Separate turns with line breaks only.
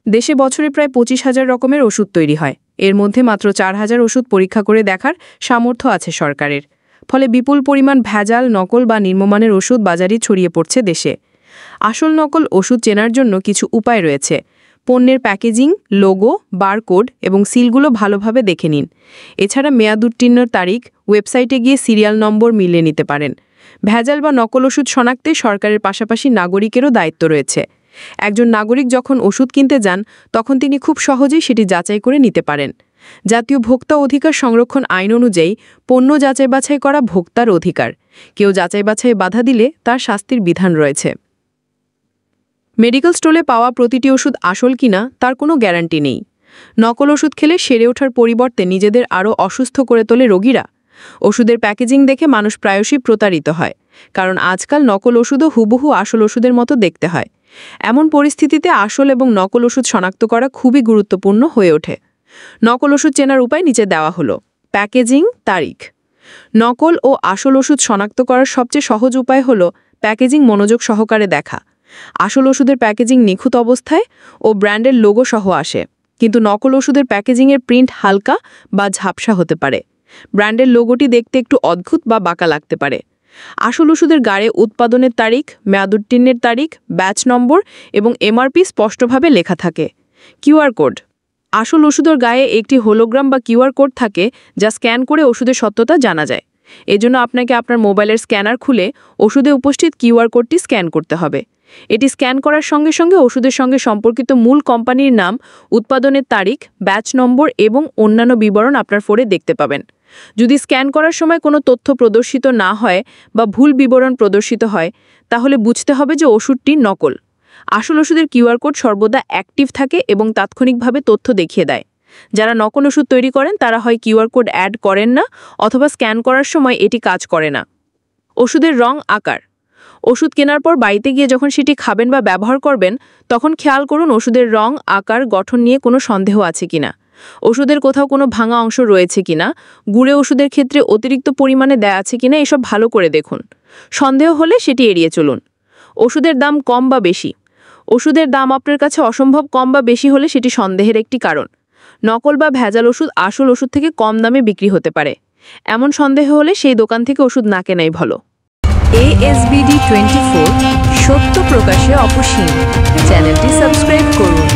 দেশে বছরে প্রায় 25,000 রকমের ওষুধ তৈরি হয়। এর মধ্যে মাত্র 4,000 ওষুধ পরীক্ষা করে দেখার সামর্থ্য আছে সরকারের। ফলে বিপুল পরিমাণ ভেজাল, নকল বা নিম্নমানের ওষুধ বাজারে ছড়িয়ে পড়ছে দেশে। আসল নকল ওষুধ চেনার জন্য কিছু উপায় রয়েছে। পণ্যের প্যাকেজিং, লোগো, বারকোড এবং সিলগুলো ভালোভাবে দেখে নিন। এছাড়া মেয়াদোত্তীর্ণর তারিখ, ওয়েবসাইটে গিয়ে সিরিয়াল নম্বর মিলিয়ে নিতে পারেন। ভেজাল বা নকল ওষুধ শনাক্তে সরকারের পাশাপাশি নাগরিকেরও দায়িত্ব রয়েছে। একজন নাগরিক যখন ওষুধ কিনতে যান তখন তিনি খুব সহজেই সেটি যাচাই করে নিতে পারেন। জাতীয় ভোক্তা অধিকার সংরক্ষণ আইন অনুযায়ী পণ্য যাচাই বাছাই করা ভোক্তার অধিকার। কেউ যাচাই বাছাই বাধা দিলে তার শাস্তির বিধান রয়েছে। মেডিকেল স্টোরে পাওয়া প্রতিটি ওষুধ আসল কিনা তার কোনো গ্যারান্টি নেই। নকল ওষুধ খেলে সেরে ওঠার পরিবর্তে নিজেদের আরও অসুস্থ করে তোলে রোগীরা। ওষুধের প্যাকেজিং দেখে মানুষ প্রায়শই প্রতারিত হয়, কারণ আজকাল নকল ওষুধও হুবহু আসল ওষুধের মতো দেখতে হয়। এমন পরিস্থিতিতে আসল এবং নকল ওষুধ শনাক্ত করা খুবই গুরুত্বপূর্ণ হয়ে ওঠে। নকল ওষুধ চেনার উপায় নিচে দেওয়া হলো। প্যাকেজিং, তারিখ। নকল ও আসল ওষুধ শনাক্ত করার সবচেয়ে সহজ উপায় হলো প্যাকেজিং মনোযোগ সহকারে দেখা। আসল ওষুধের প্যাকেজিং নিখুঁত অবস্থায় ও ব্র্যান্ডের লোগো সহ আসে, কিন্তু নকল ওষুধের প্যাকেজিংয়ের প্রিন্ট হালকা বা ঝাপসা হতে পারে। ব্র্যান্ডের লোগোটি দেখতে একটু অদ্ভুত বা বাঁকা লাগতে পারে। আসল ওষুধের গায়ে উৎপাদনের তারিখ, মেয়াদোত্তীর্ণের তারিখ, ব্যাচ নম্বর এবং এমআরপি স্পষ্টভাবে লেখা থাকে। QR code. আসল ওষুধের গায়ে একটি হোলোগ্রাম বা কিউআর কোড থাকে, যা স্ক্যান করে ওষুধের সত্যতা জানা যায়। এজন্য আপনাকে আপনার মোবাইলের স্ক্যানার খুলে ওষুধে উপস্থিত কিউআর কোডটি স্ক্যান করতে হবে। এটি স্ক্যান করার সঙ্গে সঙ্গে ওষুধের সঙ্গে সম্পর্কিত মূল কোম্পানির নাম, উৎপাদনের তারিখ, ব্যাচ নম্বর এবং অন্যান্য বিবরণ আপনার ফোনে দেখতে পাবেন। যদি স্ক্যান করার সময় কোনো তথ্য প্রদর্শিত না হয় বা ভুল বিবরণ প্রদর্শিত হয়, তাহলে বুঝতে হবে যে ওষুধটি নকল। আসল ওষুধের কিউআর কোড সর্বদা অ্যাক্টিভ থাকে এবং তাৎক্ষণিকভাবে তথ্য দেখিয়ে দেয়। যারা নকল ওষুধ তৈরি করেন তারা হয় কিউআর কোড অ্যাড করেন না, অথবা স্ক্যান করার সময় এটি কাজ করে না। ওষুধের রং, আকার। ওষুধ কেনার পর বাড়িতে গিয়ে যখন সেটি খাবেন বা ব্যবহার করবেন, তখন খেয়াল করুন ওষুধের রং, আকার, গঠন নিয়ে কোনো সন্দেহ আছে কিনা। ওষুধের কোথাও কোনো ভাঙা অংশ রয়েছে কিনা, গুঁড়ে ওষুধের ক্ষেত্রে অতিরিক্ত পরিমাণে দেয়া আছে কিনা, এসব ভালো করে দেখুন। সন্দেহ হলে সেটি এড়িয়ে চলুন। ওষুধের দাম কম বা বেশি। ওষুধের দাম আপনার কাছে অসম্ভব কম বা বেশি হলে সেটি সন্দেহের একটি কারণ। নকল বা ভেজাল ওষুধ আসল ওষুধ থেকে কম দামে বিক্রি হতে পারে। এমন সন্দেহ হলে সেই দোকান থেকে ওষুধ না কেনাই ভালো।
ASBD24, সত্য প্রকাশে অপসীম। চ্যানেলটি সাবস্ক্রাইব করুন।